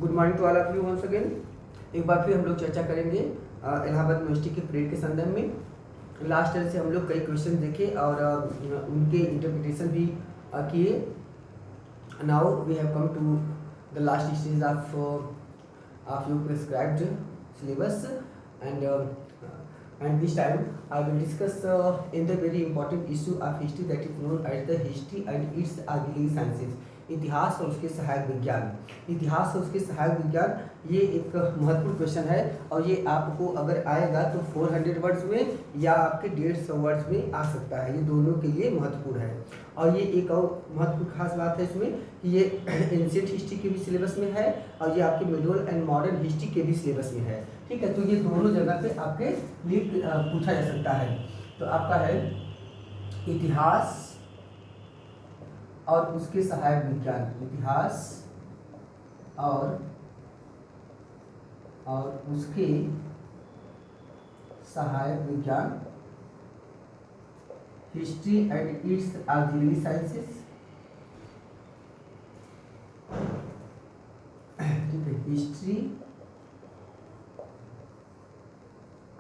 Good morning to all of you once again. एक बार फिर हम लोग चर्चा करेंगे इलाहाबाद यूनिवर्सिटी के परेड के संदर्भ में। लास्ट ईयर से हम लोग कई क्वेश्चन देखे और उनके इंटरप्रिटेशन भी किए। Now we have come to the last stage of you prescribed syllabus and this time I will discuss in the very important issue of history that is known as the history and its auxiliary sciences। इतिहास और उसके सहायक विज्ञान। इतिहास और उसके सहायक विज्ञान ये एक महत्वपूर्ण क्वेश्चन है और ये आपको अगर आएगा तो 400 वर्ड्स में या आपके 150 वर्ड्स में आ सकता है। ये दोनों के लिए महत्वपूर्ण है। और ये एक और महत्वपूर्ण खास बात है इसमें कि ये एंशिएंट हिस्ट्री के भी सिलेबस में है और ये आपके मिडिवल एंड मॉडर्न हिस्ट्री के भी सिलेबस में है। ठीक है, तो ये दोनों जगह पे आपके लिए पूछा जा सकता है। तो आपका है इतिहास और उसके सहायक विज्ञान। इतिहास और उसके सहायक विज्ञान, history and it's auxiliary sciences. ठीक है, history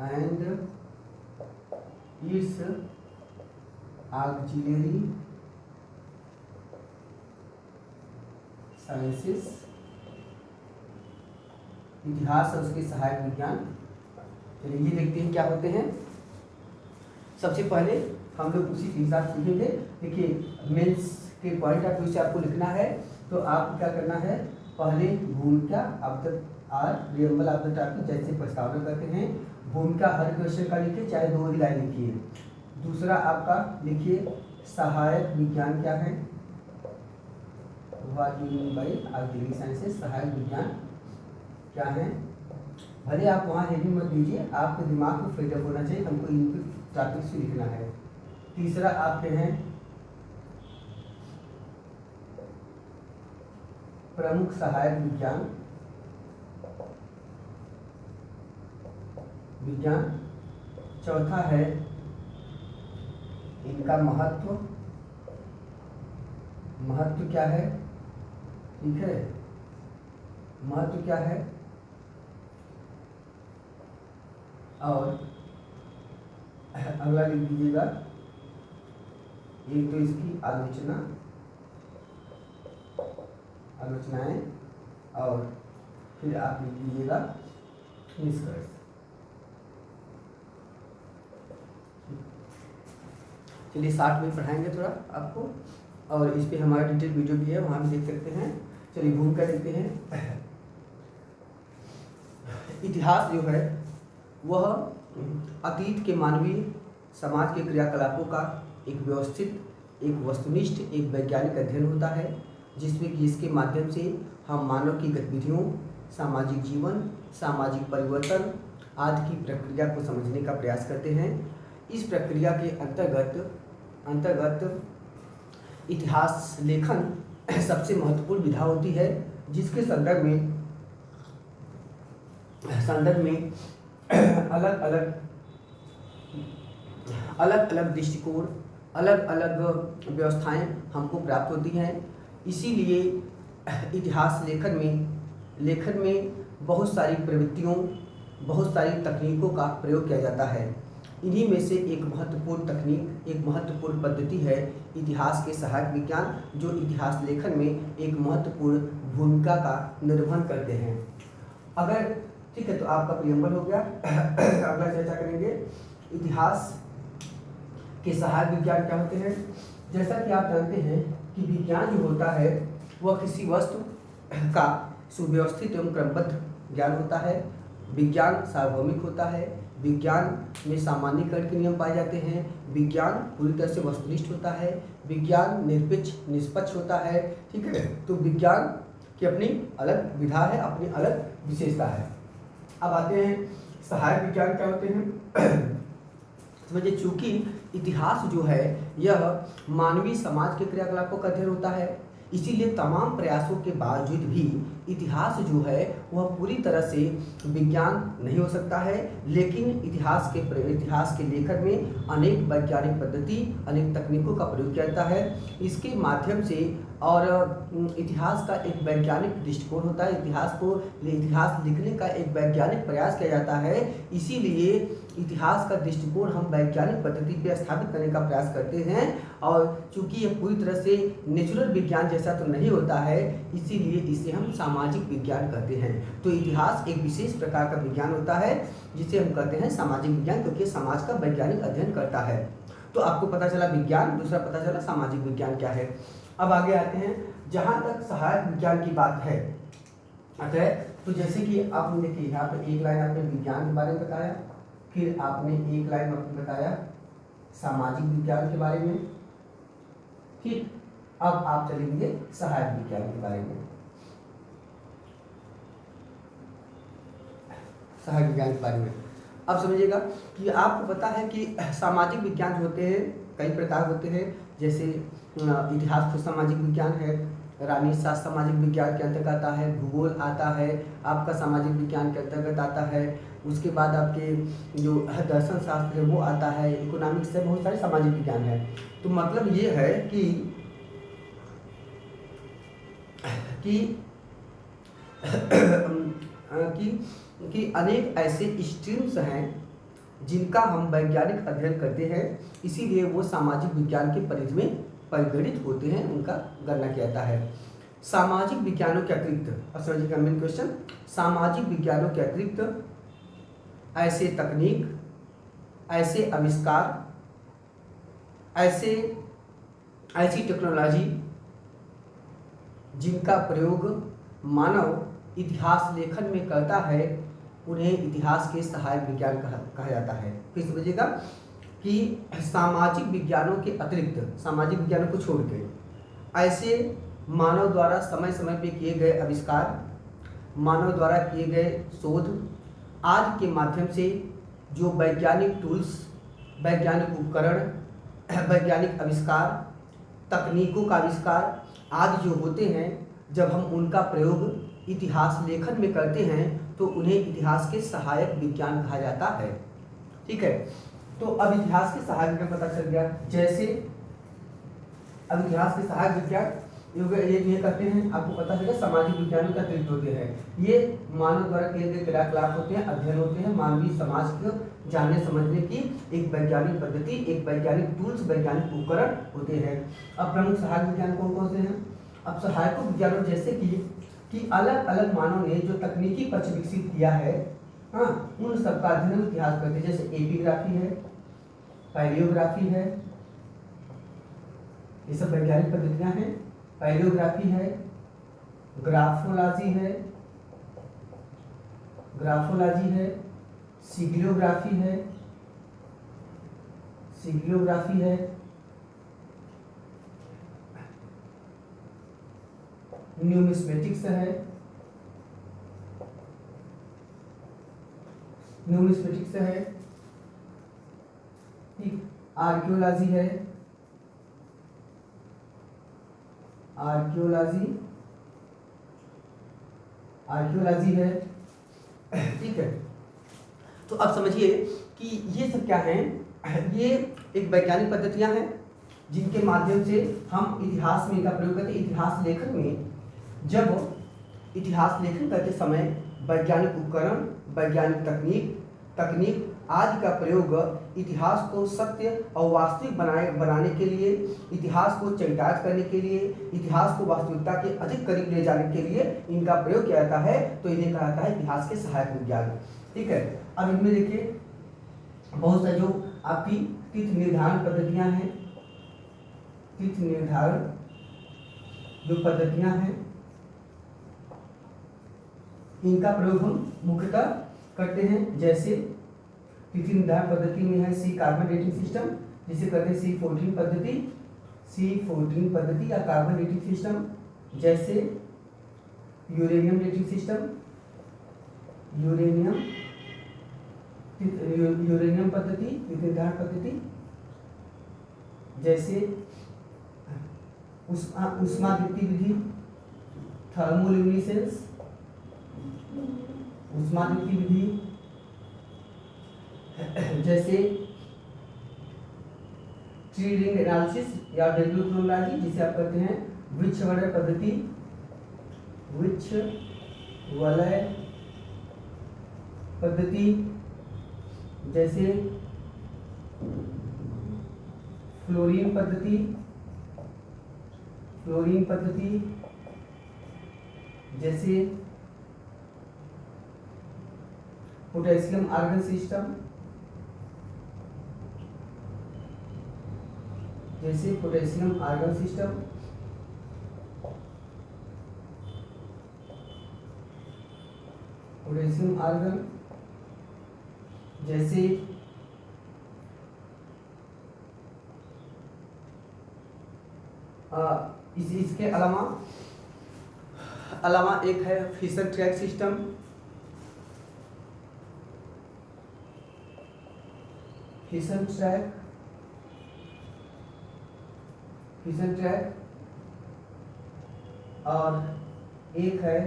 and it's auxiliary sciences. इतिहास और उसके सहायक विज्ञान। चलिए ये देखते हैं क्या होते हैं। सबसे पहले हम लोग उसी के साथ सीखेंगे। देखिए मेंस के पॉइंट ऑफ व्यू से आपको लिखना है तो आपको क्या करना है, पहले भूमिका of the or preamble of the topic, जैसे प्रस्तावना करते हैं भूमिका हर क्वेश्चन का लिखिए, चाहे 2 ही लाइन लिखिए। दूसरा आपका लिखिए सहायक विज्ञान क्या है, what you mean by auxiliary sciences. सहायक विज्ञान क्या है, भले आप वहाँ हेडिंग मत दीजिए, आपके दिमाग को फ्रीडम होना चाहिए, हमको इनके टॉपिक से लिखना है। तीसरा आपके हैं प्रमुख सहायक विज्ञान। चौथा है इनका महत्व क्या है। ठीक है, महत्व क्या है। और अगला लिख दीजिएगा एक तो इसकी आलोचनाएं और फिर आप लिख दीजिएगा निष्कर्ष। चलिए 60 में पढ़ाएंगे थोड़ा आपको, और इस पे हमारा डिटेल वीडियो भी है, वहाँ भी देख सकते हैं। चलिए भूमिका देखते हैं। इतिहास जो है वह अतीत के मानवीय समाज के क्रियाकलापों का एक व्यवस्थित, एक वस्तुनिष्ठ, एक वैज्ञानिक अध्ययन होता है जिसमें कि इसके माध्यम से हम मानव की गतिविधियों, सामाजिक जीवन, सामाजिक परिवर्तन आदि की प्रक्रिया को समझने का प्रयास करते हैं। इस प्रक्रिया के अंतर्गत इतिहास लेखन सबसे महत्वपूर्ण विधा होती है जिसके संदर्भ में अलग अलग दृष्टिकोण, अलग अलग व्यवस्थाएं हमको प्राप्त होती हैं। इसीलिए इतिहास लेखन में बहुत सारी प्रवृत्तियों, बहुत सारी तकनीकों का प्रयोग किया जाता है। इन्हीं में से एक महत्वपूर्ण तकनीक, एक महत्वपूर्ण पद्धति है इतिहास के सहायक विज्ञान, जो इतिहास लेखन में एक महत्वपूर्ण भूमिका का निर्वहन करते हैं। अगर ठीक है तो आपका प्रीएम्बल हो गया। अगला चर्चा करेंगे इतिहास के सहायक विज्ञान क्या होते हैं। जैसा कि आप जानते हैं कि विज्ञान जो होता है वह किसी वस्तु का सुव्यवस्थित एवं क्रमबद्ध ज्ञान होता है। विज्ञान सार्वभौमिक होता है। विज्ञान में सामान्यीकरण के नियम पाए जाते हैं। विज्ञान पूरी तरह से वस्तुनिष्ठ होता है। विज्ञान निष्पक्ष होता है। ठीक है, तो विज्ञान की अपनी अलग विधा है, अपनी अलग विशेषता है। अब आते हैं सहायक विज्ञान क्या होते हैं। समझिए, चूंकि इतिहास जो है यह मानवीय समाज के क्रियाकलापों का अध्ययन होता है, इसीलिए तमाम प्रयासों के बावजूद भी इतिहास जो है वह पूरी तरह से विज्ञान नहीं हो सकता है, लेकिन इतिहास के लेखन में अनेक वैज्ञानिक पद्धति, अनेक तकनीकों का प्रयोग किया जाता है। इसके माध्यम से और इतिहास का एक वैज्ञानिक दृष्टिकोण होता है, इतिहास लिखने का एक वैज्ञानिक प्रयास किया जाता है। इसीलिए इतिहास का दृष्टिकोण हम वैज्ञानिक पद्धति पे स्थापित करने का प्रयास करते हैं, और चूंकि यह पूरी तरह से नेचुरल विज्ञान जैसा तो नहीं होता है, इसीलिए इसे हम सामाजिक विज्ञान कहते हैं। तो इतिहास एक विशेष प्रकार का विज्ञान होता है जिसे हम कहते हैं सामाजिक विज्ञान, क्योंकि समाज का वैज्ञानिक अध्ययन करता है। तो आपको पता चला विज्ञान, दूसरा पता चला सामाजिक विज्ञान क्या है। अब आगे आते हैं, जहाँ तक सहायक विज्ञान की बात है, अतः तो जैसे कि आपने देखिए यहाँ पे एक लाइन आपने विज्ञान के बारे में बताया, फिर आपने एक लाइन आपने बताया सामाजिक विज्ञान के बारे में, ठीक। अब आप चलेंगे सहायक विज्ञान के बारे में। सहायक विज्ञान के बारे में अब समझिएगा कि आपको पता है कि सामाजिक विज्ञान होते हैं, कई प्रकार होते हैं। जैसे इतिहास तो सामाजिक विज्ञान है, रानी शास्त्र सामाजिक विज्ञान के अंतर्गत आता है, भूगोल आता है आपका सामाजिक विज्ञान के अंतर्गत आता है, उसके बाद आपके जो दर्शन शास्त्र है वो आता है, इकोनॉमिक्स से बहुत सारे सामाजिक विज्ञान है। तो मतलब ये है कि कि अनेक ऐसे स्ट्रीम्स हैं जिनका हम वैज्ञानिक अध्ययन करते हैं, इसीलिए वो सामाजिक विज्ञान के परिधि में परिगणित होते हैं, उनका गणना किया जाता है। सामाजिक विज्ञानों के अतिरिक्त, अब समझिएगा मेन क्वेश्चन, सामाजिक विज्ञानों के अतिरिक्त ऐसे तकनीक, ऐसे आविष्कार, ऐसी टेक्नोलॉजी जिनका प्रयोग मानव इतिहास लेखन में करता है, उन्हें इतिहास के सहायक विज्ञान कहा जाता है। फिर समझिएगा कि सामाजिक विज्ञानों के अतिरिक्त, सामाजिक विज्ञानों को छोड़ के, ऐसे मानव द्वारा समय समय पे किए गए आविष्कार, मानव द्वारा किए गए शोध आदि के माध्यम से जो वैज्ञानिक टूल्स, वैज्ञानिक उपकरण, वैज्ञानिक आविष्कार, तकनीकों का आविष्कार आदि जो होते हैं, जब हम उनका प्रयोग इतिहास लेखन में करते हैं तो उन्हें इतिहास के सहायक विज्ञान कहा जाता है। ठीक है, तो अब इतिहास के सहायक विज्ञान पता चल गया। जैसे अब इतिहास के सहायक विज्ञान ये कहते हैं, आपको पता चलेगा सामाजिक विज्ञानों के अतिरिक्त होते हैं। ये मानव द्वारा किए गए क्रियाकलाप होते हैं, अध्ययन होते हैं, मानवीय समाज को जानने समझने की एक वैज्ञानिक पद्धति, एक वैज्ञानिक टूल्स, वैज्ञानिक उपकरण होते हैं। अब प्रमुख सहायक विज्ञान कौन कौन से हैं? अब सहायक विज्ञानों जैसे कि अलग अलग मानव ने जो तकनीकी पक्ष विकसित किया है, हाँ, उन सबका अध्ययन इतिहास करते हैं। जैसे एपिग्राफी है, पैलियोग्राफी है, ये सब वैज्ञानिक पद्धतियां हैं। पैलियोग्राफी है, ग्राफोलॉजी है, सिग्लियोग्राफी है, न्यूमिस्मेटिक्स है, ठीक, आर्कियोलॉजी है, ठीक है। तो अब समझिए कि ये सब क्या हैं, ये एक वैज्ञानिक पद्धतियां हैं जिनके माध्यम से हम इतिहास में इनका प्रयोग करते हैं। इतिहास लेखन में जब इतिहास लेखन करते समय वैज्ञानिक उपकरण, वैज्ञानिक तकनीक आदि का प्रयोग इतिहास को सत्य और वास्तविक बनाने के लिए, इतिहास को चरितार्थ करने के लिए, इतिहास को वास्तविकता के अधिक करीब ले जाने के लिए इनका प्रयोग किया जाता है। तो इन्हें कहा जाता है इतिहास के सहायक विज्ञान। ठीक है, अब इनमें देखिए बहुत सारी जो आपकी तिथि निर्धारण पद्धतियां हैं, तिथि निर्धारण जो पद्धतियां हैं, इनका प्रयोग हम मुख्यतः करते हैं। जैसे तिथि निर्धारण पद्धति में है सी कार्बन डेटिंग सिस्टम, जिसे कहते हैं C14 पद्धति या कार्बन डेटिंग सिस्टम। जैसे यूरेनियम डेटिंग सिस्टम, यूरेनियम पद्धति, तिथि निर्धारण पद्धति। जैसे ऊष्मादित्य विधि, थर्मोल्यूमिनेसेंस, ऊष्मादित्य विधि, जैसे ट्री रिंग एनालिसिस या डेग्लूक्रोनोलॉजी जिसे आप कहते हैं वृक्ष वलय पद्धति, वृक्ष वलय पद्धति, जैसे फ्लोरीन पद्धति, फ्लोरीन पद्धति, जैसे पोटेशियम आर्गन सिस्टम, जैसे potassium argon system, potassium argon, जैसे इसके अलावा एक है fission track system, fission track, और एक है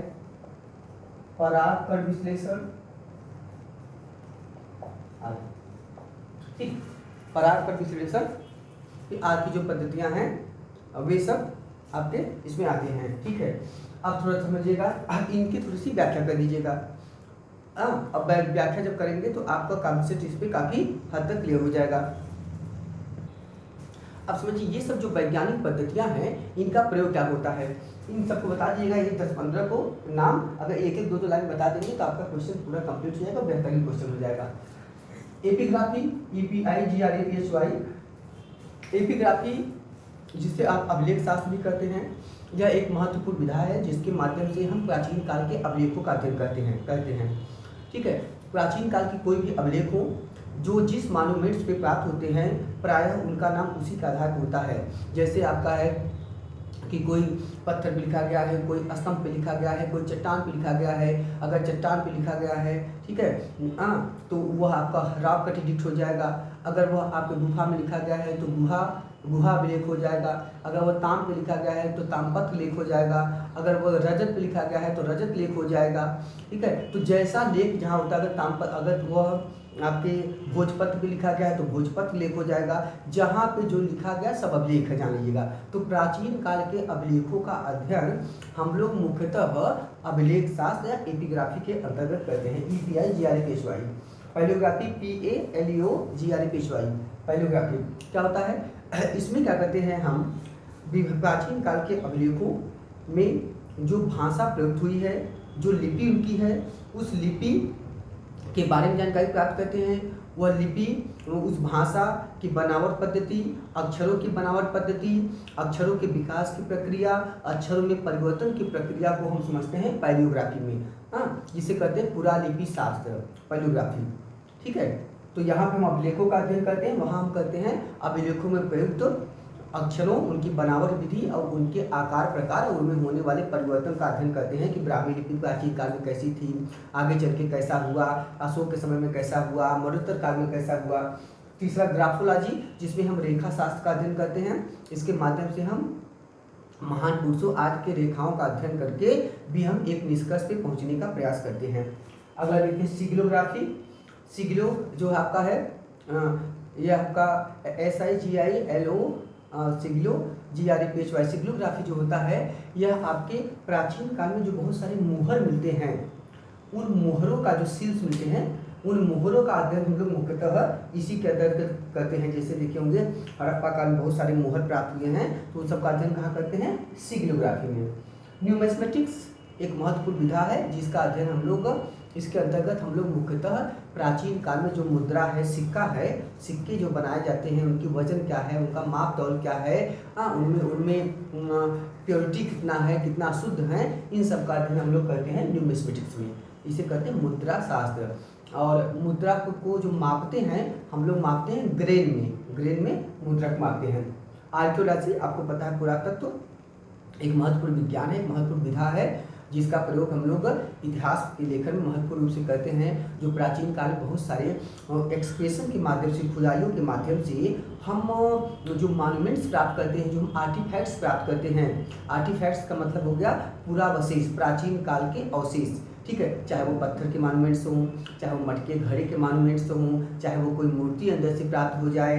पराग कण विश्लेषण। ठीक, पराग कण विश्लेषण आज की जो पद्धतियां हैं वे सब आपके इसमें आते हैं। ठीक है, अब थोड़ा समझिएगा, आप इनकी थोड़ी सी व्याख्या कर लीजिएगा। अब व्याख्या जब करेंगे तो आपका कॉन्सेप्ट इस पे काफी हद तक क्लियर हो जाएगा। अब समझिए ये सब जो वैज्ञानिक पद्धतियां हैं इनका प्रयोग क्या होता है, इन सबको बता दीजिएगा। ये 10-15 को नाम अगर एक एक दो लाइन बता देंगे तो आपका क्वेश्चन पूरा कंप्लीट हो जाएगा, बेहतरीन क्वेश्चन हो जाएगा। एपिग्राफी, EPIGRAPHY, एपिग्राफी जिसे आप अभिलेख शास्त्र भी कहते हैं, यह एक महत्वपूर्ण विधा है जिसके माध्यम से हम प्राचीन काल के अभिलेखों का अध्ययन करते हैं। ठीक है, प्राचीन काल की कोई भी अभिलेख हो जो जिस मॉन्यूमेंट्स पे प्राप्त होते हैं प्रायः उनका नाम उसी के आधार पर होता है। जैसे आपका है कि कोई पत्थर पे लिखा गया है, कोई स्तंभ पे लिखा गया है, कोई चट्टान पे लिखा गया है। अगर चट्टान पे लिखा गया है, ठीक है, तो वह आपका रॉक कट एडिक्ट हो जाएगा। अगर वह आपके गुफा में लिखा गया है तो गुहा अभिलेख हो जाएगा। अगर वह ताम पे लिखा गया है तो ताम्रपत्र लेख हो जाएगा। अगर वह रजत पे लिखा गया है तो रजत लेख हो जाएगा। ठीक है, तो जैसा लेख जहाँ होता है, अगर वह आपके भोजपत्र पे लिखा गया है तो भोजपत्र लेख हो जाएगा। जहाँ पे जो लिखा गया सब अभिलेख है, जान लीजिएगा। तो प्राचीन काल के अभिलेखों का अध्ययन हम लोग मुख्यतः अभिलेख शास्त्र या एपिग्राफी के अंतर्गत करते हैं। EPIGRAPHY, पैलियोग्राफी PALEOGRAPHY, पैलियोग्राफी क्या होता है, इसमें क्या करते हैं हम, प्राचीन काल के अभिलेखों में जो भाषा प्रयुक्त हुई है, जो लिपि उनकी है, उस लिपि के बारे में जानकारी प्राप्त करते हैं। वह लिपि, उस भाषा की बनावट पद्धति, अक्षरों की बनावट पद्धति, अक्षरों के विकास की प्रक्रिया, अक्षरों में परिवर्तन की प्रक्रिया को हम समझते हैं पैलियोग्राफी में। जिसे कहते हैं पुरालिपि शास्त्र, पैलियोग्राफी। ठीक है, तो यहाँ पे हम अभिलेखों का अध्ययन करते हैं, वहाँ हम करते हैं अभिलेखों में प्रयुक्त अक्षरों, उनकी बनावट विधि और उनके आकार प्रकार और उनमें होने वाले परिवर्तन का अध्ययन करते हैं कि ब्राह्मी लिपि प्राचीन काल में कैसी थी, आगे चल के कैसा हुआ, अशोक के समय में कैसा हुआ, मरुत्तर काल में कैसा हुआ। तीसरा ग्राफोलॉजी, जिसमें हम रेखा शास्त्र का अध्ययन करते हैं। इसके माध्यम से हम महान पुरुषों आज के रेखाओं का अध्ययन करके भी हम एक निष्कर्ष पे पहुँचने का प्रयास करते हैं। अगला देखिए सिग्लोग्राफी। सिग्लो जो आपका है, ये आपका SIGILO SIGLOGRAPHY, सिग्लोग्राफी जो होता है यह आपके प्राचीन काल में जो बहुत सारे मुहर मिलते हैं, उन मुहरों का जो सील्स मिलते हैं, उन मुहरों का अध्ययन हम लोग मुख्यतः इसी के अंतर्गत करते हैं। जैसे देखे होंगे हड़प्पा काल में बहुत सारे मुहर प्राप्त हुए हैं, तो उन सबका अध्ययन कहाँ करते हैं, सिग्लोग्राफी में। न्यूमिस्मेटिक्स एक महत्वपूर्ण विधा है जिसका अध्ययन हम लोग, इसके अंतर्गत हम लोग मुख्यतः प्राचीन काल में जो मुद्रा है, सिक्का है, सिक्के जो बनाए जाते हैं उनकी वजन क्या है, उनका माप तौल क्या है, उनमें प्योरिटी कितना है, कितना शुद्ध है, इन सब का अध्ययन हम लोग करते हैं न्यूमिस्मेटिक्स में। इसे कहते हैं मुद्रा शास्त्र। और मुद्रा को जो मापते हैं हम लोग मापते हैं ग्रेन में मुद्रा को मापते हैं। आर्कियोलॉजी आपको पता है, पुरातत्व एक महत्वपूर्ण विज्ञान है, एक महत्वपूर्ण विधा है जिसका प्रयोग हम लोग इतिहास के लेखन में महत्वपूर्ण रूप से करते हैं। जो प्राचीन काल में बहुत सारे एक्सप्रेशन के माध्यम से, खुदाइयों के माध्यम से हम जो मॉन्यूमेंट्स प्राप्त करते हैं, जो हम आर्टिफैक्ट्स प्राप्त करते हैं। आर्टिफैक्ट्स का मतलब हो गया पुरावशेष, प्राचीन काल के अवशेष, ठीक है। चाहे वो पत्थर के मॉन्यूमेंट्स हों, चाहे वो मटके घड़े के मॉन्यूमेंट्स हों, चाहे वो कोई मूर्ति अंदर से प्राप्त हो जाए,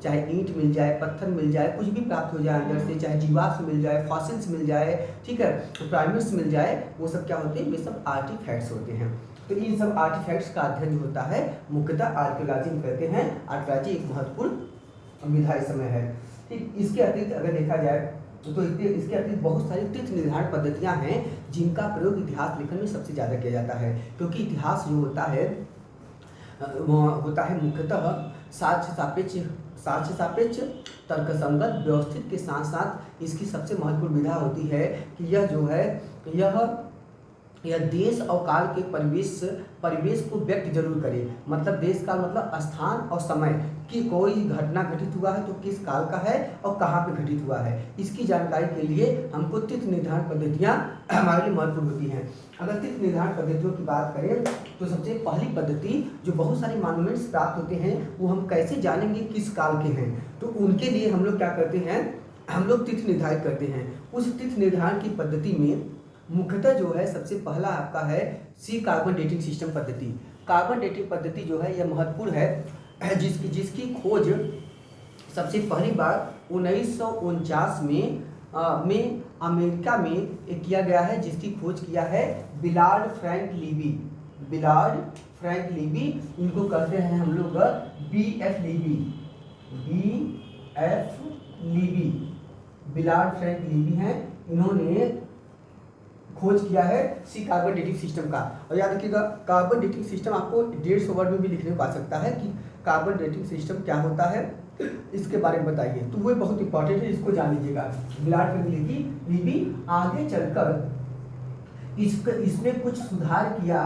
चाहे ईंट मिल जाए, पत्थर मिल जाए, कुछ भी प्राप्त हो जाए अंदर से, चाहे जीवाश्म मिल जाए, फॉसिल्स मिल जाए, ठीक है, प्राइमर्स मिल जाए, वो सब क्या होते हैं, वे सब आर्टिफैक्ट्स होते हैं। तो इन सब आर्टिफैक्ट्स का अध्ययन जो होता है मुख्यतः आर्कियोलॉजी में करते हैं। आर्कियोलॉजी एक महत्वपूर्ण विधा इस समय है, ठीक। इसके अतिरिक्त अगर देखा जाए तो इसके अतिरिक्त बहुत सारी तिथि निर्धारण पद्धतियां हैं जिनका प्रयोग इतिहास लेखन में सबसे ज़्यादा किया जाता है, क्योंकि इतिहास जो होता है मुख्यतः साक्ष्य सापेक्ष तर्कसंगत व्यवस्थित के साथ साथ इसकी सबसे महत्वपूर्ण विधा होती है कि यह जो है यह देश और काल के परिवेश को व्यक्त जरूर करे। मतलब देश काल मतलब स्थान और समय कि कोई घटना घटित हुआ है तो किस काल का है और कहाँ पे घटित हुआ है, इसकी जानकारी के लिए हमको तिथि निर्धारण पद्धतियाँ हमारे लिए महत्वपूर्ण होती हैं। अगर तिथि निर्धारण पद्धतियों की बात करें तो सबसे पहली पद्धति जो बहुत सारे मॉन्यूमेंट्स प्राप्त होते हैं वो हम कैसे जानेंगे किस काल के हैं, तो उनके लिए हम लोग क्या करते हैं, हम लोग तिथि निर्धारित करते हैं। उस तिथि निर्धारण की पद्धति में मुख्यतः जो है सबसे पहला आपका है सी कार्बन डेटिंग सिस्टम पद्धति। कार्बन डेटिंग पद्धति जो है यह महत्वपूर्ण है, जिसकी खोज सबसे पहली बार 1949 में अमेरिका में किया गया है, जिसकी खोज किया है बिलार्ड फ्रैंक लीबी। इनको कहते हैं हम लोग BF लीबी, बिलार्ड फ्रैंक लीबी हैं। इन्होंने खोज किया है सी कार्बन डेटिंग सिस्टम का। और याद रखिएगा कार्बन डेटिंग सिस्टम आपको 150 वर्ड में भी लिखने को आ सकता है कि कार्बन डेटिंग सिस्टम क्या होता है, इसके बारे में बताइए, तो वो बहुत इंपॉर्टेंट है, इसको जान लीजिएगा। बिलार्ड फ्रैंक लीबी आगे चलकर इसमें कुछ सुधार किया,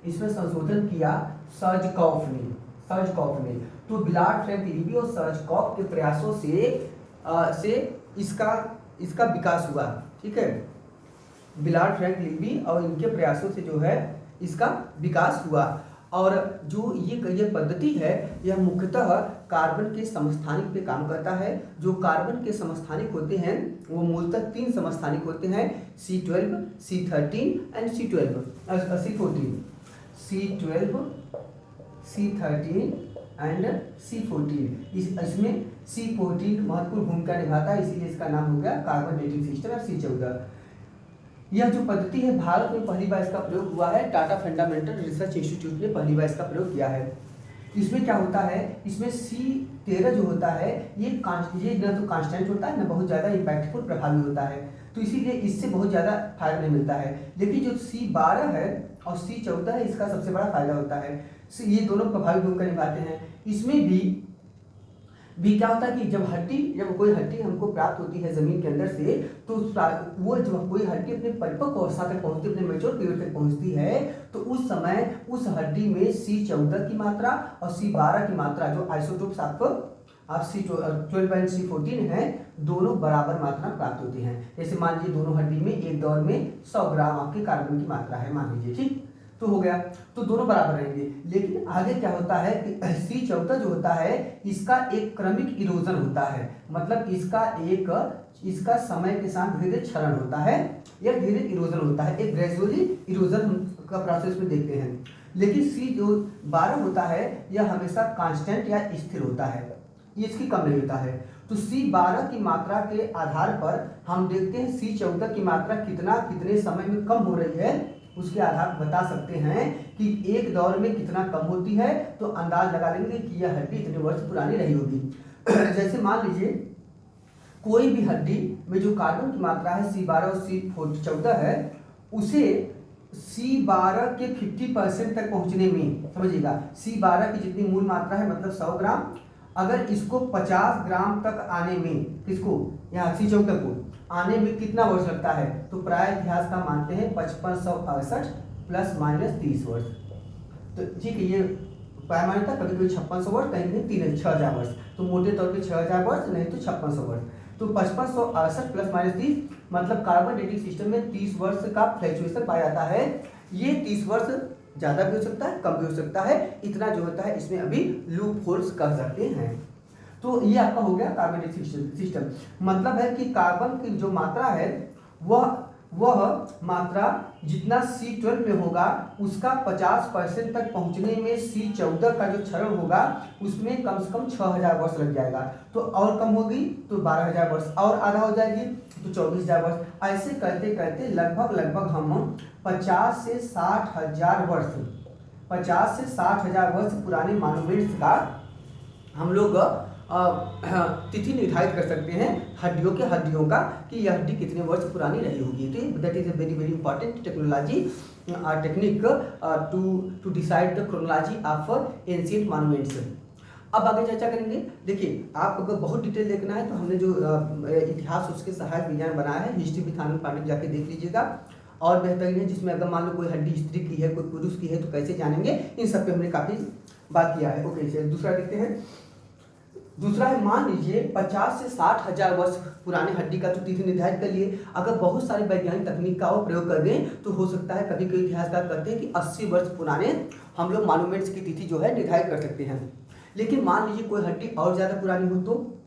इसमें संशोधन किया सर्जकॉफ ने। तो बिलार्ड फ्रैंक लीबी और सर्जकॉफ के प्रयासों से इसका विकास हुआ, ठीक है। बिलार्ड फ्रैंक लीबी और इनके प्रयासों से जो है इसका विकास हुआ। और जो ये पद्धति है यह मुख्यतः कार्बन के समस्थानिक पे काम करता है। जो कार्बन के समस्थानिक होते हैं वो मूलतः 3 समस्थानिक होते हैं, C12, C13 and C14। And C14। इसमें C14 महत्वपूर्ण भूमिका निभाता है, इसीलिए इसका नाम हो गया कार्बन डेटिंग सिस्टम और C14। यह जो पद्धति है भारत में पहली बार इसका प्रयोग हुआ है, टाटा फंडामेंटल रिसर्च इंस्टीट्यूट ने पहली बार इसका प्रयोग किया है। इसमें क्या होता है, इसमें C13 जो होता है ये न तो कांस्टेंट होता है न बहुत ज़्यादा इम्पैक्टफुल प्रभावी होता है, तो इसीलिए इससे बहुत ज़्यादा फायदा नहीं मिलता है। लेकिन जो C12 है और C14 है इसका सबसे बड़ा फायदा होता है, ये दोनों प्रभावी भूमिका निभाते हैं। इसमें भी क्या होता है कि जब कोई हड्डी हमको प्राप्त होती है जमीन के अंदर से, तो वो जब कोई हड्डी अपने परिपक्व अवस्था तक पहुंचती है, अपने मैच्योर पीरियड तक पहुंचती है, तो उस समय उस हड्डी में C14 की मात्रा और C12 की मात्रा जो आइसोटोप्स आपको C12 एंड C14 है दोनों बराबर मात्रा प्राप्त होती हैं। जैसे मान लीजिए दोनों हड्डी में एक दौर में 100 ग्राम आपके कार्बन की मात्रा है मान लीजिए, ठीक तो हो गया, तो दोनों बराबर रहेंगे। लेकिन आगे क्या होता है कि C14 जो होता है इसका एक क्रमिक इरोजन होता है, मतलब इसका समय के साथ धीरे धीरे क्षरण होता है या धीरे इरोजन होता है, एक ग्रेजुअली इरोजन का प्रोसेस में देखते हैं। लेकिन C12 होता है यह हमेशा कांस्टेंट या स्थिर होता है, ये इसकी कम नहीं होता है। तो C12 की मात्रा के आधार पर हम देखते हैं C14 की मात्रा कितने समय में कम हो रही है, उसके आधार पर बता सकते हैं कि एक दौर में कितना कम होती है, तो अंदाज लगा लेंगे कि यह हड्डी इतने वर्ष पुरानी रही होगी। जैसे मान लीजिए कोई भी हड्डी में जो कार्बन की मात्रा है C12 और C14 है, उसे C12 के 50% तक पहुंचने में, समझिएगा C12 की जितनी मूल मात्रा है मतलब 100 ग्राम, अगर इसको 50 ग्राम तक आने में, किसको यहाँ C14 को आने में कितना वर्ष लगता है, तो प्राय इतिहास का मानते हैं 5568 ± 30 वर्ष। तो ठीक है, ये प्राय मान्यता कभी कभी 5600 वर्ष, कहीं कहीं 6000 वर्ष, तो मोटे तौर पे 6000 वर्ष नहीं तो 5600 वर्ष। तो 5568 प्लस माइनस 30 मतलब कार्बन डेटिंग सिस्टम में 30 वर्ष का फ्लैक्चुएशन पाया जाता है। ये 30 वर्ष ज़्यादा भी हो सकता है, कम भी हो सकता है, इतना जो होता है इसमें अभी लूप होल्स कर सकते हैं। तो ये आपका हो गया कार्बन डेटिंग सिस्टम। मतलब है कि कार्बन की जो मात्रा है वह मात्रा जितना C12 में होगा उसका 50% तक पहुंचने में C14 का जो क्षरण होगा उसमें कम से कम 6000 वर्ष लग जाएगा। तो और कम होगी तो 12000 वर्ष, और आधा हो जाएगी तो 24000 वर्ष। ऐसे करते करते लगभग हम 50 से 60,000 वर्ष 50 से 60,000 वर्ष पुराने मॉन्यूमेंट्स का हम लोग तिथि निर्धारित कर सकते हैं हड्डियों का कि यह हड्डी कितने वर्ष पुरानी रही होगी। तो that is a very very important technology technique to decide the chronology of ancient monuments. अब आगे चर्चा करेंगे। देखिए, आप अगर बहुत डिटेल देखना है तो हमने जो इतिहास उसके सहायक विज्ञान बनाया है, हिस्ट्री विथ आनंद पांडे जाके देख लीजिएगा, और बेहतरीन है। जिसमें अगर मान लो कोई हड्डी स्त्री की है, कोई पुरुष की है तो कैसे जानेंगे, इन सब पे हमने काफ़ी बात किया है। ओके, चलिए दूसरा देखते हैं। दूसरा है, मान लीजिए 50 से 60,000 वर्ष पुराने हड्डी का तो तिथि निर्धारित कर लिए। अगर बहुत सारे वैज्ञानिक तकनीक का प्रयोग कर दें तो हो सकता है कभी कभी इतिहासकार कहते हैं कि 80 वर्ष पुराने हम लोग मॉन्यूमेंट्स की तिथि जो है निर्धारित कर सकते हैं। लेकिन मान लीजिए कोई हड्डी और ज़्यादा पुरानी हो, तो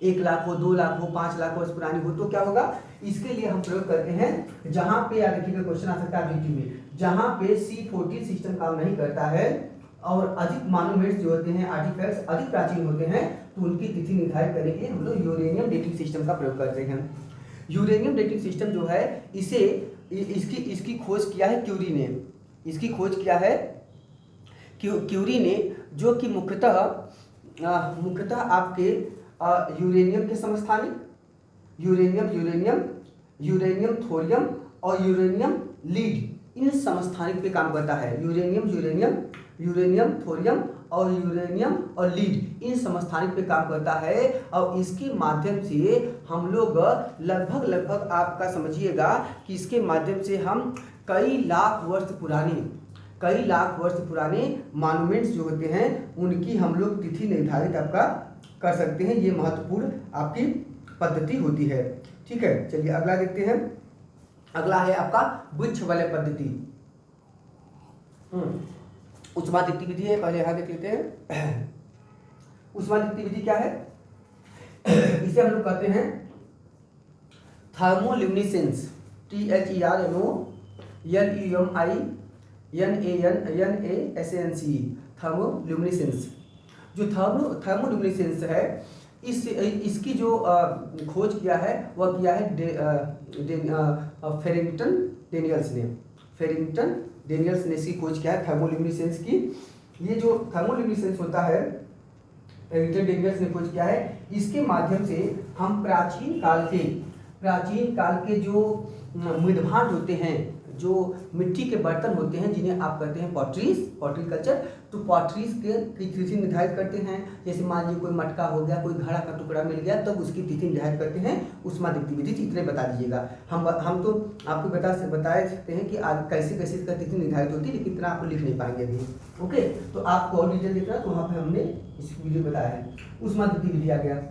1 लाख हो, 2 लाख हो, 5 लाख वर्ष पुरानी हो, तो क्या होगा। इसके लिए हम प्रयोग करते हैं जहाँ पे, या देखिएगा क्वेश्चन आ सकता है अभी में, जहाँ पे C14 सिस्टम काम नहीं करता है और अधिक मॉन्यूमेंट्स जो होते हैं, आर्टिफैक्ट्स अधिक प्राचीन होते हैं, तो उनकी तिथि निर्धारित करने के लिए हम लोग यूरेनियम डेटिंग सिस्टम का प्रयोग करते हैं। यूरेनियम डेटिंग सिस्टम जो है इसकी खोज किया है क्यूरी ने। इसकी खोज किया है क्यूरी ने, जो कि मुख्यतः आपके यूरेनियम के समस्थानिक, यूरेनियम थोरियम और यूरेनियम लीड, इन समस्थानिक पे काम करता है। यूरेनियम थोरियम और यूरेनियम और लीड, इन समस्थानिक पे काम करता है। और इसके माध्यम से हम लोग लगभग आपका समझिएगा कि इसके माध्यम से हम कई लाख वर्ष पुराने मॉन्यूमेंट्स जो होते हैं उनकी हम लोग तिथि निर्धारित आपका कर सकते हैं। ये महत्वपूर्ण आपकी पद्धति होती है। ठीक है, चलिए अगला देखते हैं। अगला है आपका वृक्ष वलय पद्धति। उष्मादित्य विधि है, पहले यहाँ देख लेते हैं। उष्मादित्य विधि क्या है, इसे हम लोग कहते हैं थर्मोल्यूमिनेसेंस, THERMOLUMINASCENCE, थर्मोल्यूमिनेसेंस। जो थर्मोल्यूमिनेसेंस है, इसकी जो खोज किया है वह किया है फेरिंगटन डेनियल्स ने इसकी खोज किया है थर्मोल्यूमिनेसेंस की। ये जो थर्मोल्यूमिनेसेंस होता है, फेरिंगटन डेनियल्स ने खोज किया है। इसके माध्यम से हम प्राचीन काल के जो मृदभांड होते हैं, जो मिट्टी के बर्तन होते हैं, जिन्हें आप कहते हैं पॉटरी कल्चर, तो पॉटरीज की तिथि निर्धारित करते हैं। जैसे मान लीजिए कोई मटका हो गया, कोई घड़ा का टुकड़ा मिल गया, तब उसकी तिथि निर्धारित करते हैं। उष्मादित्य विधि इतने बता दीजिएगा। हम तो आपको बता सकते हैं कि कैसे इसका तिथि निर्धारित होती है, लेकिन इतना आपको लिख नहीं पाएंगे अभी। ओके, तो आपको और डिटेल देखना तो वहाँ पर हमने इस वीडियो बताया है। उष्मादित्य विधि आ गया।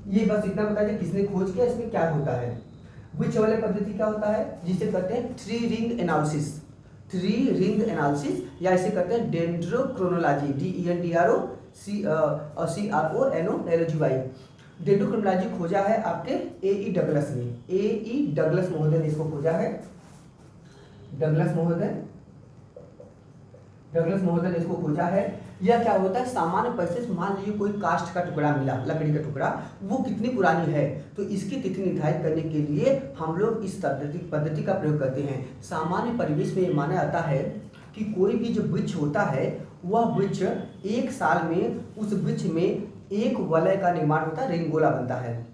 ये बस इतना बता दें किसने खोज किया, इसमें क्या होता है। वृक्ष वलय पद्धति क्या होता है, जिसे कहते हैं थ्री रिंग एनालिसिस, या इसे कहते हैं डेंड्रोक्रोनोलॉजी, DENDROCRONOLOGY। डेंड्रोक्रोनोलॉजी खोजा है आपके A.E. डगलस ने। A.E. डगलस महोदय ने इसको खोजा है। डगलस महोदय ने इसको खोजा है। यह क्या होता है, सामान्य परिस्थिति में मान लीजिए कोई काष्ठ का टुकड़ा मिला, लकड़ी का टुकड़ा, वो कितनी पुरानी है, तो इसकी तिथि निर्धारित करने के लिए हम लोग इस पद्धति का प्रयोग करते हैं। सामान्य परिवेश में ये माना जाता है कि कोई भी जो वृक्ष होता है, वह वृक्ष 1 साल में उस वृक्ष में एक वलय का निर्माण होता है, रेंगोला बनता है।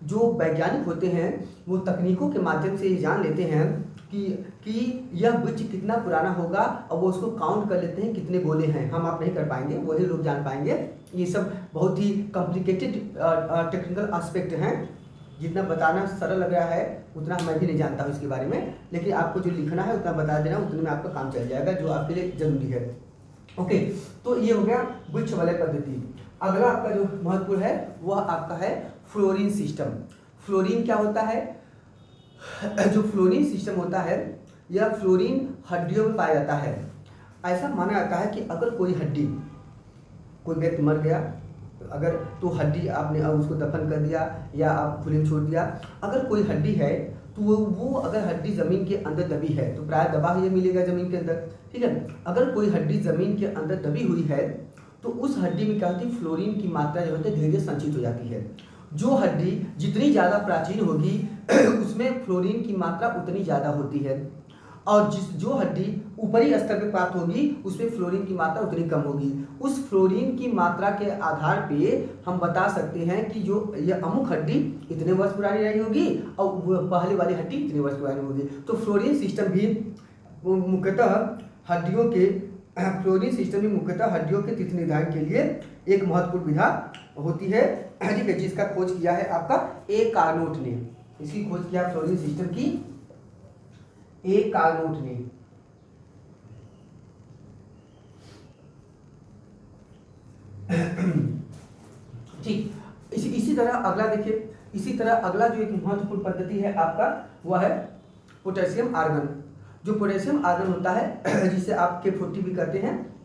जो वैज्ञानिक होते हैं वो तकनीकों के माध्यम से ये जान लेते हैं कि यह वृक्ष कितना पुराना होगा, और वो उसको काउंट कर लेते हैं कितने गोले हैं। हम आप नहीं कर पाएंगे, वही लोग जान पाएंगे। ये सब बहुत ही कॉम्प्लिकेटेड टेक्निकल एस्पेक्ट हैं। जितना बताना सरल लग रहा है उतना मैं भी नहीं जानता हूँ इसके बारे में, लेकिन आपको जो लिखना है उतना बता देना, उतने में आपका काम चल जाएगा, जो आपके लिए जरूरी है। ओके, तो ये हो गया वृक्ष वलय पद्धति। अगला आपका जो महत्वपूर्ण है वह आपका है फ्लोरीन सिस्टम। फ्लोरीन क्या होता है, जो फ्लोरीन सिस्टम होता है यह फ्लोरीन हड्डियों में पाया जाता है। ऐसा माना जाता है कि अगर कोई हड्डी, कोई व्यक्ति मर गया, अगर तो हड्डी आपने उसको दफन कर दिया या आप खुले में छोड़ दिया, अगर कोई हड्डी है तो वो अगर हड्डी ज़मीन के अंदर दबी है तो प्राय दबा हुआ मिलेगा ज़मीन के अंदर, ठीक है। अगर कोई हड्डी ज़मीन के अंदर दबी हुई है तो उस हड्डी में क्या होती है, फ्लोरीन की मात्रा जो होती है धीरे धीरे संचित हो जाती है। जो हड्डी जितनी ज़्यादा प्राचीन होगी उसमें फ्लोरीन की मात्रा उतनी ज़्यादा होती है, और जो हड्डी ऊपरी स्तर पे प्राप्त होगी उसमें फ्लोरीन की मात्रा उतनी कम होगी। उस फ्लोरीन की मात्रा के आधार पे हम बता सकते हैं कि जो ये अमुक हड्डी इतने वर्ष पुरानी रही होगी और वो पहले वाली हड्डी इतने वर्ष पुरानी होगी। तो फ्लोरीन सिस्टम भी मुख्यतः हड्डियों के तिथि निर्धारण के लिए एक महत्वपूर्ण विधा होती है, ठीक है, जिसका खोज किया है आपका ए कार्नोट ने। इसकी खोज किया फ्लोरीन सिस्टम की ए कार्नोट ने। ठीक, इसी तरह अगला देखिए, इसी तरह अगला जो एक महत्वपूर्ण पद्धति है आपका वह है पोटेशियम आर्गन। जो पोटेशियम आर्गन होता है जिसे आप K40 भी कहते हैं,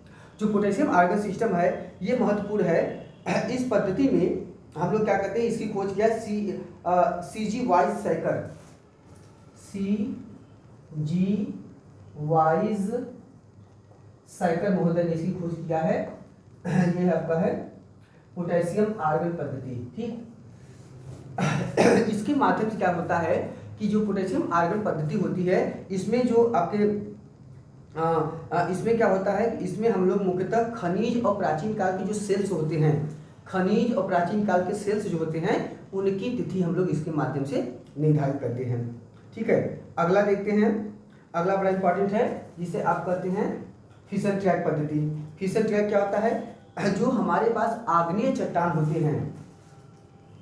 जो पोटेशियम आर्गन सिस्टम है ये महत्वपूर्ण है। इस पद्धति में हम लोग क्या करते हैं, इसकी खोज किया CG वाइज साइकर महोदय ने इसकी खोज किया है। ये आपका है पोटेशियम आर्गन पद्धति, ठीक। इसके माध्यम से क्या होता है कि जो पोटेशियम आर्गन पद्धति होती है इसमें जो आपके इसमें क्या होता है, इसमें हम लोग मुख्यतः खनिज और प्राचीन काल के जो सेल्स होते हैं, खनिज और प्राचीन काल के सेल्स जो होते हैं उनकी तिथि हम लोग इसके माध्यम से निर्धारित करते हैं, ठीक है। अगला देखते हैं, अगला बड़ा इंपॉर्टेंट है जिसे आप कहते हैं फिशर ट्रैक पद्धति। फिशर ट्रैक क्या होता है, जो हमारे पास आग्नेय चट्टान होते हैं,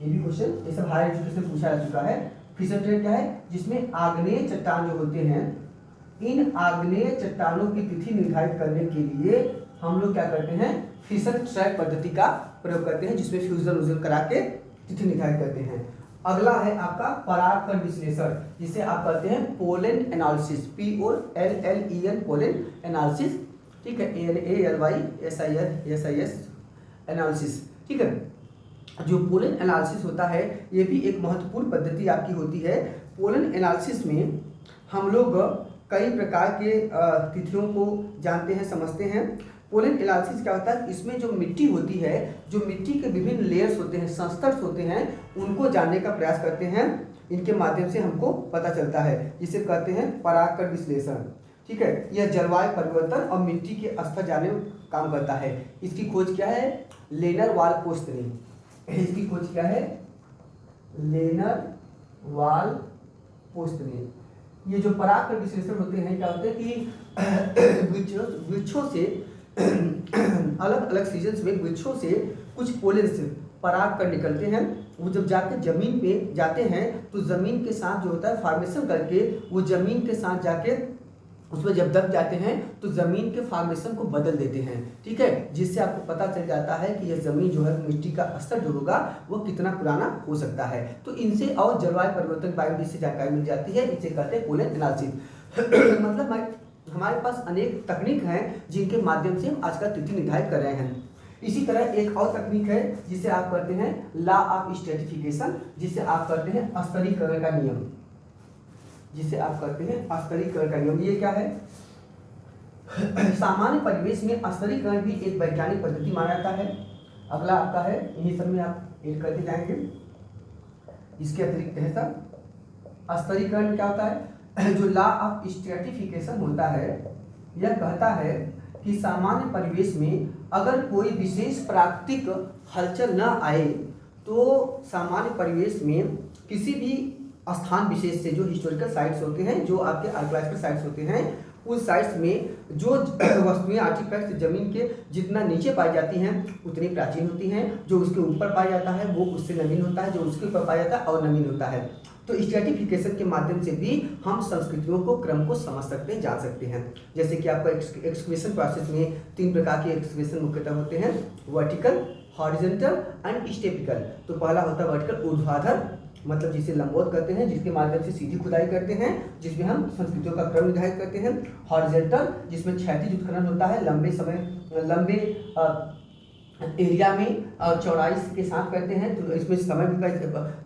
ये भी क्वेश्चन ये सब हायर एजुकेशन पूछा जा चुका है। फिशर ट्रैक क्या है, जिसमें आग्नेय चट्टान जो होते हैं, इन आग्नेय चट्टानों की तिथि निर्धारित करने के लिए हम लोग क्या करते हैं, फिशर ट्रैक पद्धति का प्रयोग करते हैं, जिसमें फ्यूजन करा के तिथि निर्धारित करते हैं। अगला है आपका परागकण विश्लेषण, जिसे आप कहते हैं pollen analysis, POLLEN pollen analysis, ठीक है, ALYSIS एनालिसिस, ठीक है। जो पोलन एनालिसिस होता है ये भी एक महत्वपूर्ण पद्धति आपकी होती है। पोलन एनालिसिस में हम लोग कई प्रकार के तिथियों को जानते हैं, समझते हैं। पोलन एनालिसिस क्या होता है, इसमें जो मिट्टी होती है, जो मिट्टी के विभिन्न लेयर्स होते हैं, संस्करण होते हैं, उनको जानने का प्रयास करते हैं। इनके माध्यम से हमको पता चलता है, जिसे कहते हैं परागकण विश्लेषण, ठीक है। यह जलवायु परिवर्तन और मिट्टी के स्तर जानने में काम करता है। इसकी खोज क्या है, लेनर वाल पोस्ट ने। इसकी खोज क्या है, लेनर वाल पोस्ट ने। ये जो परागकण विश्लेषण होते हैं क्या होते हैं कि वृक्षों से अलग अलग सीजन्स में वृक्षों से कुछ पोलेंस परागकण निकलते हैं। वो जब जाके जमीन पे जाते हैं तो जमीन के साथ जो होता है फॉर्मेशन करके वो जमीन के साथ जाके उसमें जब दब जाते हैं तो ज़मीन के फॉर्मेशन को बदल देते हैं, ठीक है, जिससे आपको पता चल जाता है कि यह ज़मीन जो है मिट्टी का स्तर जो होगा वो कितना पुराना हो सकता है। तो इनसे और जलवायु परिवर्तन बायोलॉजी से जानकारी मिल जाती है, इसे कहते हैं पोलन एनालिसिस। मतलब हमारे पास अनेक तकनीक हैं जिनके माध्यम से हम आज का तिथि निर्धारित कर रहे हैं। इसी तरह एक और तकनीक है जिसे आप कहते हैं लॉ ऑफ स्ट्रेटिफिकेशन, जिसे आप कहते हैं स्तरीकरण का नियम, जिसे आप कहते हैं स्तरीकरण का नियम। ये क्या है, सामान्य परिवेश में स्तरीकरण भी एक वैज्ञानिक पद्धति माना जाता है। अगला आपका है, इन्हीं सब में आप ऐड करते जाएंगे। इसके अतिरिक्त है सब स्तरीकरण क्या होता है, जो लॉ ऑफ स्ट्रेटिफिकेशन होता है यह कहता है कि सामान्य परिवेश में अगर कोई विशेष प्राकृतिक हलचल न आए तो सामान्य परिवेश में किसी भी स्थान विशेष से, जो हिस्टोरिकल साइट्स होते हैं, जो आपके आर्कियोलॉजिकल साइट्स होते हैं, उस साइट्स में जो वस्तुएं आर्टिफैक्ट्स जमीन के जितना नीचे पाई जाती हैं उतनी प्राचीन होती हैं, जो उसके ऊपर पाया जाता है वो उससे नवीन होता है, जो उसके ऊपर पाया जाता है और नवीन होता है। तो स्ट्रेटिफिकेशन के माध्यम से भी हम संस्कृतियों को क्रम को समझ सकते हैं, जान सकते हैं। जैसे कि आपका एक्सकवेशन प्रोसेस में 3 प्रकार के एक्सकवेशन मुख्यतः होते हैं, वर्टिकल, हॉरिजॉन्टल एंड स्टेपिकल। तो पहला होता है वर्टिकल ऊर्ध्वाधर, मतलब जिसे लंबवत कहते हैं, जिसके माध्यम से सीधी खुदाई करते हैं, जिसमें हम संस्कृतियों का क्रम निर्धारित करते हैं। हॉरिजॉन्टल, जिसमें क्षैतिज उत्खनन होता है, लंबे एरिया में चौड़ाई के साथ करते हैं, तो इसमें समय भी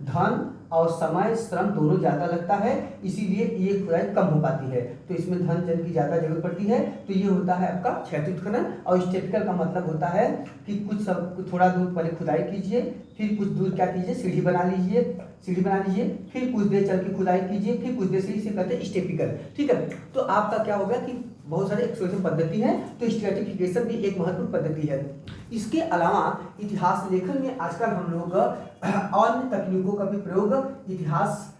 धन और समय श्रम दोनों ज़्यादा लगता है, इसीलिए ये खुदाई कम हो पाती है। तो इसमें धन जन की ज़्यादा जरूरत पड़ती है। तो ये होता है आपका क्षैतिज उत्खनन। और स्टेपिकल का मतलब होता है कि थोड़ा दूर पहले खुदाई कीजिए, फिर कुछ दूर क्या कीजिए, सीढ़ी बना लीजिए, फिर कुछ देर चल के खुदाई कीजिए, फिर कुछ देर से इसे कहते हैं स्टेपिकल। ठीक है, तो आपका क्या होगा कि बहुत सारे एक्सप्लोरेशन पद्धति है, तो स्ट्रैटिफिकेशन भी एक महत्वपूर्ण पद्धति है। इसके अलावा इतिहास लेखन में आजकल हम लोग अन्य तकनीकों का भी प्रयोग इतिहास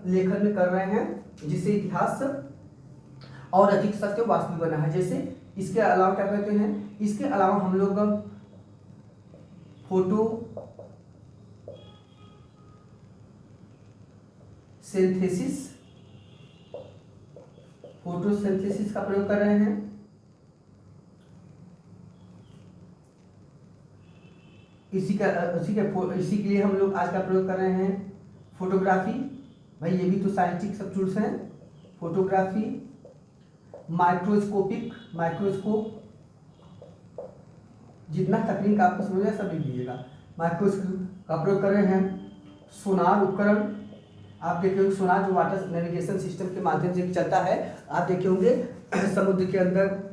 लेखन में कर रहे हैं, जिससे इतिहास और अधिक सत्य वास्तविक बना है। जैसे इसके अलावा क्या कहते हैं, इसके अलावा हम लोग फोटो सिंथेसिस का प्रयोग कर रहे हैं। इसी के लिए हम लोग आज का प्रयोग कर रहे हैं फोटोग्राफी। भाई ये भी तो साइंटिफिक सब टूल्स हैं। फोटोग्राफी, माइक्रोस्कोप, जितना तकनीक आपको समझ में सब लिख लीजिएगा। माइक्रोस्कोप का प्रयोग कर रहे हैं। सोनार उपकरण, आप देखे होंगे सोनार जो वाटर नेविगेशन सिस्टम के माध्यम से चलता है, आप देखे होंगे समुद्र के अंदर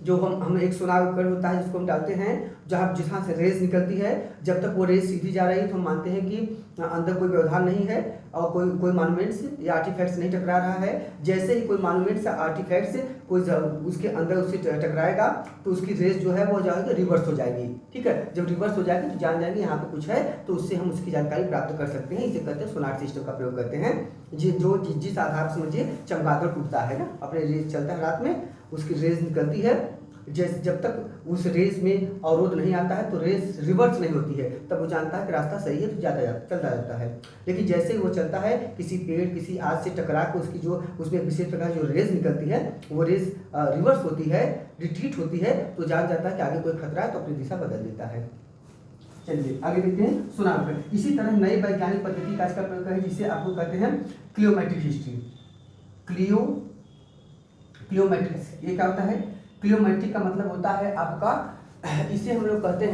जो हम एक सोनार उपकरण होता है जिसको हम डालते हैं, जहाँ से रेस निकलती है, जब तक वो रेस सीधी जा रही है तो हम मानते हैं कि अंदर कोई व्यवधान नहीं है और कोई मॉन्यूमेंट्स या आर्टिफैक्ट्स नहीं टकरा रहा है। जैसे ही कोई मॉन्यूमेंट्स या आर्टिफैक्ट्स कोई उसके अंदर उससे टकराएगा तो उसकी रेस जो है वो जाएगी रिवर्स हो जाएगी। ठीक है, जब रिवर्स हो जाएगी तो जान जाएंगे यहाँ पे कुछ है, तो उससे हम उसकी जानकारी प्राप्त कर सकते हैं। इसे कहते हैं सोनार सिस्टम का प्रयोग करते हैं। जिस आधार पर समझिए चमगादड़ टूटता है ना, अपने रेस चलता है रात में, उसकी रेस निकलती है, जब तक उस रेस में अवरोध नहीं आता है तो रेस रिवर्स नहीं होती है, तब वो जानता है कि रास्ता सही है तो चलता जाता है। लेकिन जैसे ही वो चलता है किसी पेड़ किसी आग से टकरा के उसकी जो उसमें विशेष प्रकार जो रेस निकलती है वो रेस रिवर्स होती है, रिट्रीट होती है, तो जान जाता है कि आगे कोई खतरा है तो अपनी दिशा बदल देता है। चलिए आगे देखते हैं सोनार। इसी तरह नई वैज्ञानिक पद्धति का इसका प्रयोग है जिसे आपको कहते हैं क्लियोमेट्रिक हिस्ट्री। क्लियोमेट्रिक्स ये क्या होता है? क्लियोमेट्रिक का मतलब होता है आपका, इसे हम लोग कहते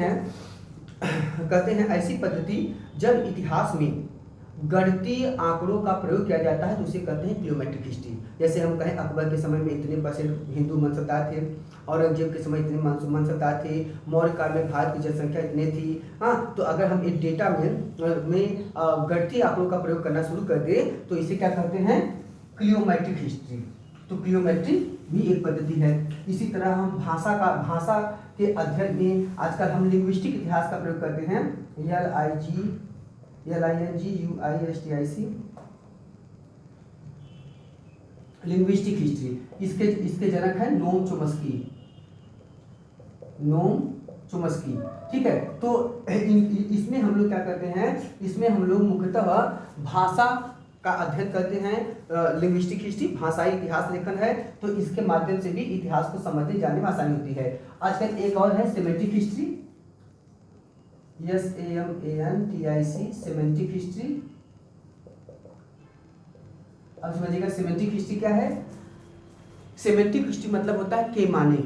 हैं ऐसी पद्धति जब इतिहास में गणितीय आंकड़ों का प्रयोग किया जाता है तो उसे कहते हैं क्लियोमेट्रिक हिस्ट्री। जैसे हम कहें अकबर के समय में इतने % हिंदू मनसबदार थे, औरंगजेब के समय इतने मनसबदार थे, मौर्य काल में भारत की जनसंख्या इतने थी। हाँ, तो अगर हम एक डेटा में गणितीय आंकड़ों का प्रयोग करना शुरू कर दें तो इसे क्या कहते हैं? क्लियोमेट्रिक हिस्ट्री। तो क्लियोमेट्री भी एक पद्धति है। इसी तरह हम भाषा के अध्ययन में आजकल हम लिंग्विस्टिक इतिहास का प्रयोग करते हैं। LINGUISTIC linguistic history. इसके जनक है नोम चोम्स्की। ठीक है, तो इसमें हम लोग क्या करते हैं? इसमें हम लोग मुख्यतः भाषा का अध्ययन करते हैं। लिंग्विस्टिक हिस्ट्री भाषाई इतिहास लेखन है, तो इसके माध्यम से भी इतिहास को समझने जाने में आसानी होती है। आजकल एक और है semantic history, SAMANTIC semantic history. अब समझिएगा सेमेंटिक हिस्ट्री क्या है। सेमेंटिक हिस्ट्री मतलब होता है के माने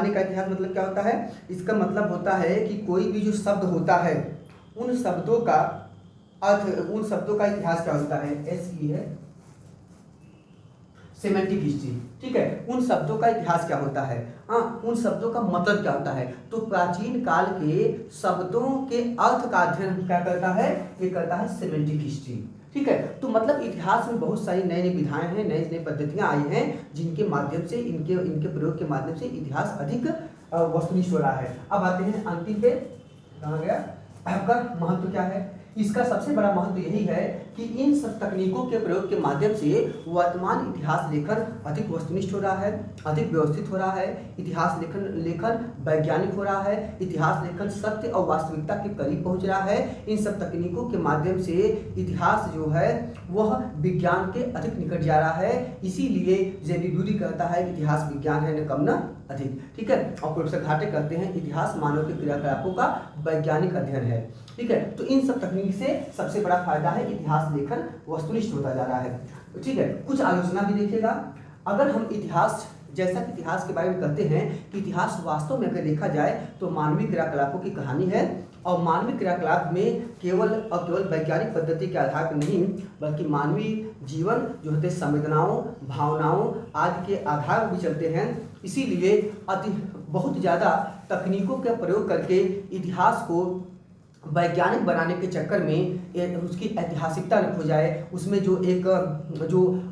का इतिहास। मतलब क्या होता है? इसका मतलब होता है कि कोई भी जो शब्द होता है उन शब्दों का अर्थ, उन शब्दों का इतिहास क्या होता है। SE है सेमेंटिक हिस्ट्री। ठीक है, उन शब्दों का इतिहास क्या होता है, हाँ, उन शब्दों का मतलब क्या होता है। तो प्राचीन काल के शब्दों के अर्थ का अध्ययन क्या करता है? ये करता है सेमेंटिक हिस्ट्री। ठीक है, तो मतलब इतिहास में बहुत सारी नई विधाएं हैं, नई पद्धतियां आई हैं, जिनके माध्यम से इनके प्रयोग के माध्यम से इतिहास अधिक वस्तुनिष्ठ हो रहा है। अब आते हैं अंतिम पे, कहाँ गया आपका महत्व क्या है? इसका सबसे बड़ा महत्व यही है कि इन सब तकनीकों के प्रयोग के माध्यम से वर्तमान इतिहास लेखन अधिक वस्तुनिष्ठ हो रहा है, अधिक व्यवस्थित हो रहा है, इतिहास लेखन वैज्ञानिक हो रहा है, इतिहास लेखन सत्य और वास्तविकता के करीब पहुंच रहा है। इन सब तकनीकों के माध्यम से इतिहास जो है वह विज्ञान के अधिक निकट जा रहा है। इसीलिए जे.बी. ब्यूरी कहता है कि इतिहास विज्ञान है न कम न अधिक। ठीक है। और प्रोफेसर घाटे कहते हैं इतिहास मानव के क्रियाकलापों का वैज्ञानिक अध्ययन है। ठीक है। तो इन सब तकनीक से सबसे बड़ा फायदा है इतिहास लेखन वस्तुनिष्ठ होता जा रहा है। ठीक है। कुछ आलोचना भी देखिएगा। अगर हम इतिहास, जैसा कि इतिहास के बारे में कहते हैं कि इतिहास वास्तव में अगर देखा जाए तो मानवीय क्रियाकलापों की कहानी है, और मानवीय क्रियाकलाप में केवल वैज्ञानिक पद्धति के आधार पर नहीं बल्कि मानवीय जीवन जो होते संवेदनाओं, भावनाओं आदि के आधार पर भी चलते हैं। इसीलिए बहुत ज़्यादा तकनीकों का प्रयोग करके इतिहास को वैज्ञानिक बनाने के चक्कर में उसकी ऐतिहासिकता न खो जाए, उसमें जो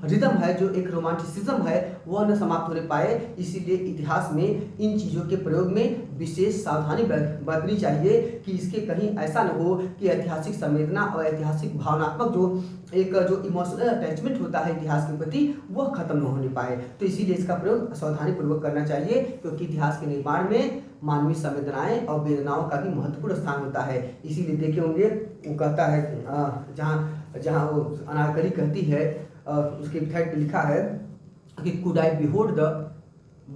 रिदम है, जो एक रोमांटिसिज्म है वह न समाप्त होने पाए। इसीलिए इतिहास में इन चीज़ों के प्रयोग में विशेष सावधानी बरतनी चाहिए कि इसके कहीं ऐसा न हो कि ऐतिहासिक संवेदना और ऐतिहासिक भावनात्मक जो इमोशनल अटैचमेंट होता है इतिहास के प्रति वह खत्म न होने पाए। तो इसीलिए इसका प्रयोग सावधानी पूर्वक करना चाहिए, क्योंकि इतिहास के निर्माण में मानवीय संवेदनाएं और वेदनाओं का भी महत्वपूर्ण स्थान होता है। इसीलिए देखे होंगे वो कहता है जहाँ वो अनारकली कहती है उसके थर्ड पे लिखा है कि could I behold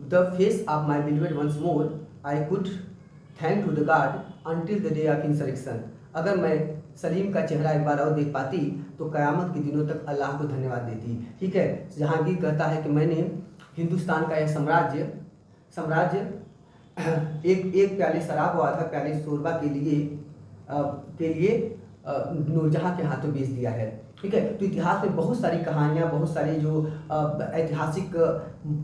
the face of my beloved once more I could thank to the God until the day of insurrection. अगर मैं सलीम का चेहरा एक बार और देख पाती तो क़यामत के दिनों तक अल्लाह को धन्यवाद देती। ठीक है। जहांगीर कहता है कि मैंने हिंदुस्तान का यह साम्राज्य एक प्याले शराब और आधा प्याले शोरबा के लिए नूरजहां के हाथों बेच दिया है। ठीक है। तो इतिहास में बहुत सारी कहानियाँ, बहुत सारे जो ऐतिहासिक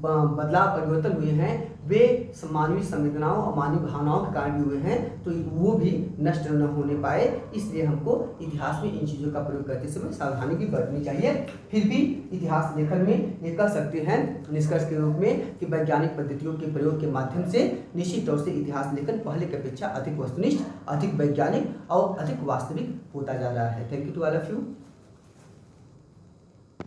बदलाव परिवर्तन हुए हैं वे मानवीय संवेदनाओं और मानवीय भावनाओं के कारण भी हुए हैं, तो वो भी नष्ट न होने पाए। इसलिए हमको इतिहास में इन चीज़ों का प्रयोग करते समय सावधानी भी बरतनी चाहिए। फिर भी इतिहास लेखन में ये कह सकते हैं निष्कर्ष के रूप में कि वैज्ञानिक पद्धतियों के प्रयोग के माध्यम से निश्चित तौर से इतिहास लेखन पहले की अपेक्षा अधिक वस्तुनिष्ठ, अधिक वैज्ञानिक और अधिक वास्तविक होता जा रहा है। Thank you to all of you.